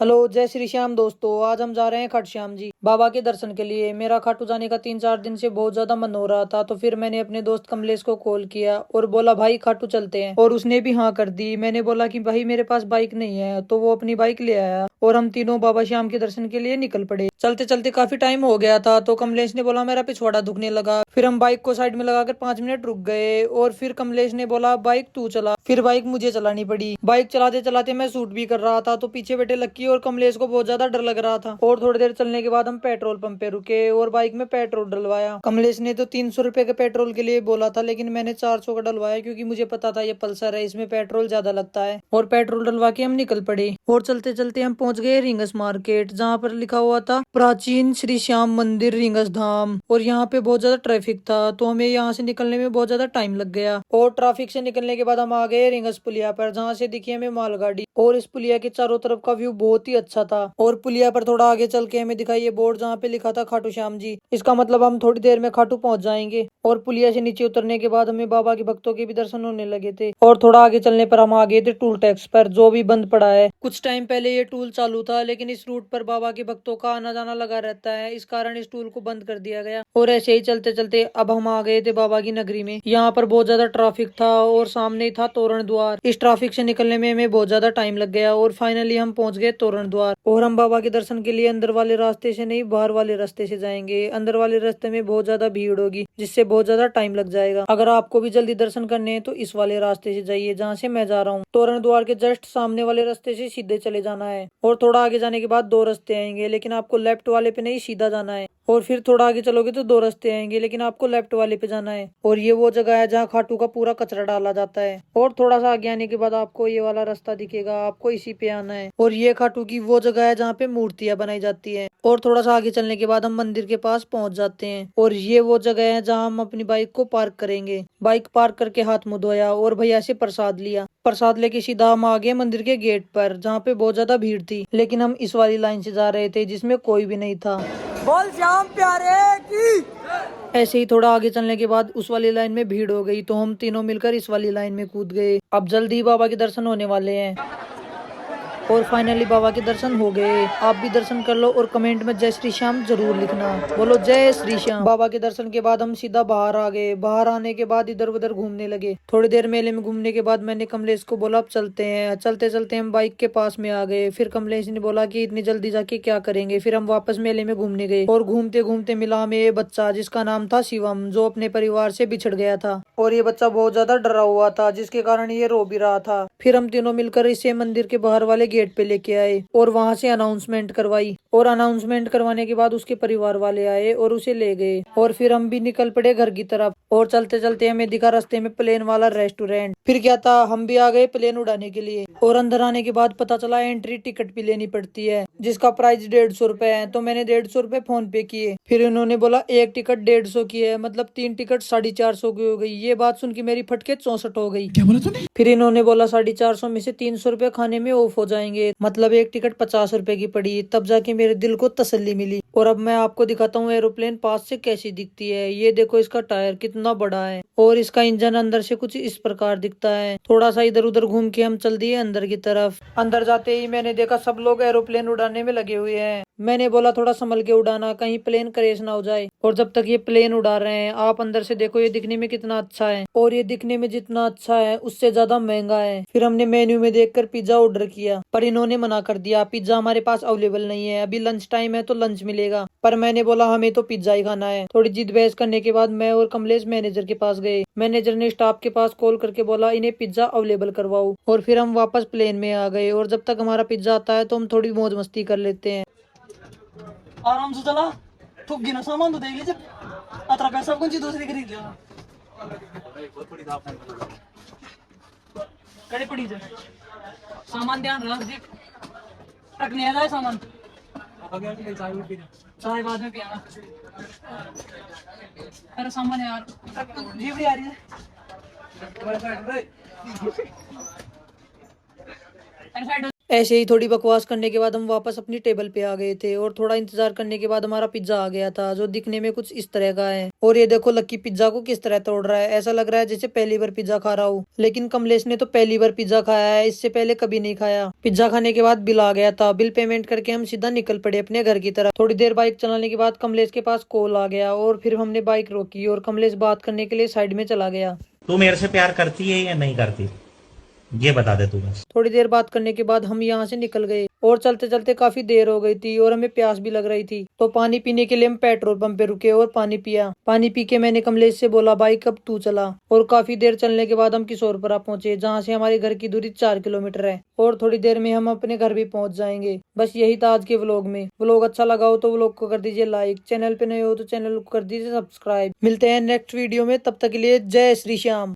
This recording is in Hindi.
हेलो, जय श्री श्याम दोस्तों। आज हम जा रहे हैं खट श्याम जी बाबा के दर्शन के लिए। मेरा खाटू जाने का 3-4 दिन से बहुत ज्यादा मन हो रहा था, तो फिर मैंने अपने दोस्त कमलेश को कॉल किया और बोला भाई खाटू चलते हैं, और उसने भी हाँ कर दी। मैंने बोला कि भाई मेरे पास बाइक नहीं है, तो वो अपनी बाइक ले आया और हम तीनों बाबा श्याम के दर्शन के लिए निकल पड़े। चलते चलते काफी टाइम हो गया था, तो कमलेश ने बोला मेरा पिछवाड़ा दुखने लगा। फिर हम बाइक को साइड में लगाकर 5 मिनट रुक गए और फिर कमलेश ने बोला बाइक तू चला। फिर बाइक मुझे चलानी पड़ी। बाइक चलाते चलाते मैं शूट भी कर रहा था, तो पीछे बैठे लक्की और कमलेश को बहुत ज्यादा डर लग रहा था। और थोड़ी देर चलने के बाद हम पेट्रोल पंप पे रुके और बाइक में पेट्रोल डलवाया। कमलेश ने तो 300 रुपए के पेट्रोल के लिए बोला था, लेकिन मैंने 400 का डलवाया, क्योंकि मुझे पता था ये पल्सर है, इसमें पेट्रोल ज्यादा लगता है। और पेट्रोल डलवा के हम निकल पड़े और चलते चलते हम पहुंच गए रिंगस मार्केट, जहाँ पर लिखा हुआ था प्राचीन श्री श्याम मंदिर रिंगस धाम। और यहाँ पे बहुत ज्यादा ट्रैफिक था, तो हमें यहाँ से निकलने में बहुत ज्यादा टाइम लग गया। और ट्रैफिक से निकलने के बाद हम आ गए रिंगस पुलिया पर, जहाँ से दिखी हमें मालगाड़ी। और इस पुलिया के चारों तरफ का व्यू बहुत ही अच्छा था। और पुलिया पर थोड़ा आगे चल के हमें दिखाई ये बोर्ड, जहाँ पे लिखा था खाटू श्याम जी। इसका मतलब हम थोड़ी देर में खाटू पहुंच जाएंगे। और पुलिया से नीचे उतरने के बाद हमें बाबा के भक्तों के भी दर्शन होने लगे थे। और थोड़ा आगे चलने पर हम आ गए थे टूल टैक्स पर, जो भी बंद पड़ा है। कुछ टाइम पहले ये टूल चालू था, लेकिन इस रूट पर बाबा के भक्तों का आना जाना लगा रहता है, इस कारण इस टूल को बंद कर दिया गया। और ऐसे ही चलते चलते अब हम आ गए थे बाबा की नगरी में। यहाँ पर बहुत ज्यादा ट्रैफिक था और सामने ही था तोरण द्वार। इस ट्रैफिक से निकलने में हमें बहुत ज्यादा टाइम लग गया और फाइनली हम पहुंच गए तोरण द्वार। और हम बाबा के दर्शन के लिए अंदर वाले रास्ते से नहीं, बाहर वाले रास्ते से जाएंगे। अंदर वाले रास्ते में बहुत ज्यादा भीड़ होगी, जिससे बहुत ज्यादा टाइम लग जाएगा। अगर आपको भी जल्दी दर्शन करने हैं तो इस वाले रास्ते से जाइए, जहाँ से मैं जा रहा हूँ। तोरण द्वार के जस्ट सामने वाले रास्ते से सीधे चले जाना है। और थोड़ा आगे जाने के बाद 2 रास्ते आएंगे, लेकिन आपको लेफ्ट वाले पे नहीं, सीधा जाना है। और फिर थोड़ा आगे चलोगे तो 2 रास्ते आएंगे, लेकिन आपको लेफ्ट वाले पे जाना है। और ये वो जगह है जहाँ खाटू का पूरा कचरा डाला जाता है। और थोड़ा सा आगे आने के बाद आपको ये वाला रास्ता दिखेगा, आपको इसी पे आना है। और ये खाटू की वो जगह है जहाँ पे मूर्तियां बनाई जाती है। और थोड़ा सा आगे चलने के बाद हम मंदिर के पास पहुंच जाते हैं। और ये वो जगह है जहाँ हम अपनी बाइक को पार्क करेंगे। बाइक पार्क करके हाथ मुंह धोया और भैया से प्रसाद लिया। प्रसाद लेके सीधा हम आ गए मंदिर के गेट पर, जहाँ पे बहुत ज्यादा भीड़ थी, लेकिन हम इस वाली लाइन से जा रहे थे जिसमें कोई भी नहीं था। बोल श्याम प्यारे की। ऐसे ही थोड़ा आगे चलने के बाद उस वाली लाइन में भीड़ हो गई, तो हम तीनों मिलकर इस वाली लाइन में कूद गए। अब जल्दी ही बाबा के दर्शन होने वाले हैं। और फाइनली बाबा के दर्शन हो गए। आप भी दर्शन कर लो और कमेंट में जय श्री श्याम जरूर लिखना। बोलो जय श्री श्याम। बाबा के दर्शन के बाद हम सीधा बाहर आ गए। बाहर आने के बाद इधर उधर घूमने लगे। थोड़ी देर मेले में घूमने के बाद मैंने कमलेश को बोला अब चलते हैं। चलते चलते हम बाइक के पास में आ गए। फिर कमलेश ने बोला कि इतनी जल्दी जाके क्या करेंगे। फिर हम वापस मेले में घूमने गए और घूमते घूमते मिला हमें ये बच्चा, जिसका नाम था शिवम, जो अपने परिवार से बिछड़ गया था। और ये बच्चा बहुत ज्यादा डरा हुआ था, जिसके कारण ये रो भी रहा था। फिर हम तीनों मिलकर इसे मंदिर के बाहर वाले गेट पे लेके आए और वहां से अनाउंसमेंट करवाई। और अनाउंसमेंट करवाने के बाद उसके परिवार वाले आए और उसे ले गए। और फिर हम भी निकल पड़े घर की तरफ। और चलते चलते हमें दिखा रास्ते में प्लेन वाला रेस्टोरेंट। फिर क्या था, हम भी आ गए प्लेन उड़ाने के लिए। और अंदर आने के बाद पता चला एंट्री टिकट भी लेनी पड़ती है, जिसका प्राइस 150 रुपए है। तो मैंने 150 रुपए फोन पे किए। फिर उन्होंने बोला एक टिकट 150 की है, मतलब 3 टिकट 450 की हो गई। ये बात सुन के मेरी फटके 64 हो गई। क्या बोला तूने? फिर इन्होंने बोला 450 में से 300 रुपए खाने में ऑफ हो जाएंगे, मतलब एक टिकट 50 रुपए की पड़ी। तब जाके मेरे दिल को तसल्ली मिली। और अब मैं आपको दिखाता हूँ एरोप्लेन पास से कैसी दिखती है। ये देखो इसका टायर कितना बड़ा है और इसका इंजन अंदर से कुछ इस प्रकार दिखता है। थोड़ा सा इधर उधर घूम के हम चल दिए अंदर की तरफ। अंदर जाते ही मैंने देखा सब लोग एरोप्लेन उड़ाने में लगे हुए हैं। मैंने बोला थोड़ा संभल के उड़ाना, कहीं प्लेन क्रैश ना हो जाए। और जब तक ये प्लेन उड़ा रहे हैं, आप अंदर से देखो ये दिखने में कितना अच्छा है। और ये दिखने में जितना अच्छा है उससे ज्यादा महंगा है। फिर हमने मेन्यू में देखकर पिज्जा ऑर्डर किया, पर इन्होंने मना कर दिया, पिज्जा हमारे पास अवेलेबल नहीं है, अभी लंच टाइम है तो लंच मिलेगा। पर मैंने बोला हमें तो पिज्जा ही खाना है। थोड़ी जिद बहस करने के बाद मैं और कमलेश मैनेजर के पास गए। मैनेजर ने स्टाफ के पास कॉल करके बोला इन्हें पिज्जा अवेलेबल करवाओ। और फिर हम वापस प्लेन में आ गए। और जब तक हमारा पिज्जा आता है तो हम थोड़ी मौज मस्ती कर लेते हैं। आराम से चला, ठुक ना सामान तो देख लीजिए। अतरा पैसा कौन सी दूसरी खरीद लिया। कड़े पड़ी जाए सामान, ध्यान रख दे, टक नहीं जाए सामान। चाय बाद में पियाना। अरे सामान यार जीव आ रही है। ऐसे ही थोड़ी बकवास करने के बाद हम वापस अपनी टेबल पे आ गए थे और थोड़ा इंतजार करने के बाद हमारा पिज्जा आ गया था, जो दिखने में कुछ इस तरह का है। और ये देखो लक्की पिज्जा को किस तरह तोड़ रहा है, ऐसा लग रहा है जैसे पहली बार पिज्जा खा रहा हूँ। लेकिन कमलेश ने तो पहली बार पिज्जा खाया है, इससे पहले कभी नहीं खाया। पिज्जा खाने के बाद बिल आ गया था, बिल पेमेंट करके हम सीधा निकल पड़े अपने घर की तरफ। थोड़ी देर बाइक चलाने के बाद कमलेश के पास कॉल आ गया और फिर हमने बाइक रोकी और कमलेश बात करने के लिए साइड में चला गया। तू मेरे से प्यार करती है या नहीं करती, ये बता दे तू बस। थोड़ी देर बात करने के बाद हम यहाँ से निकल गए और चलते चलते काफी देर हो गई थी और हमें प्यास भी लग रही थी। तो पानी पीने के लिए हम पेट्रोल पंप पे रुके और पानी पिया। पानी पी के मैंने कमलेश से बोला भाई कब तू चला। और काफी देर चलने के बाद हम किशोरपुरा पहुंचे, जहाँ से हमारे घर की दूरी 4 किलोमीटर है और थोड़ी देर में हम अपने घर भी पहुंच जाएंगे। बस यही था आज के व्लॉग में। व्लॉग अच्छा लगा हो तो व्लॉग को कर दीजिए लाइक, चैनल पे नए हो तो चैनल को कर दीजिए सब्सक्राइब। मिलते हैं नेक्स्ट वीडियो में, तब तक के लिए जय श्री श्याम।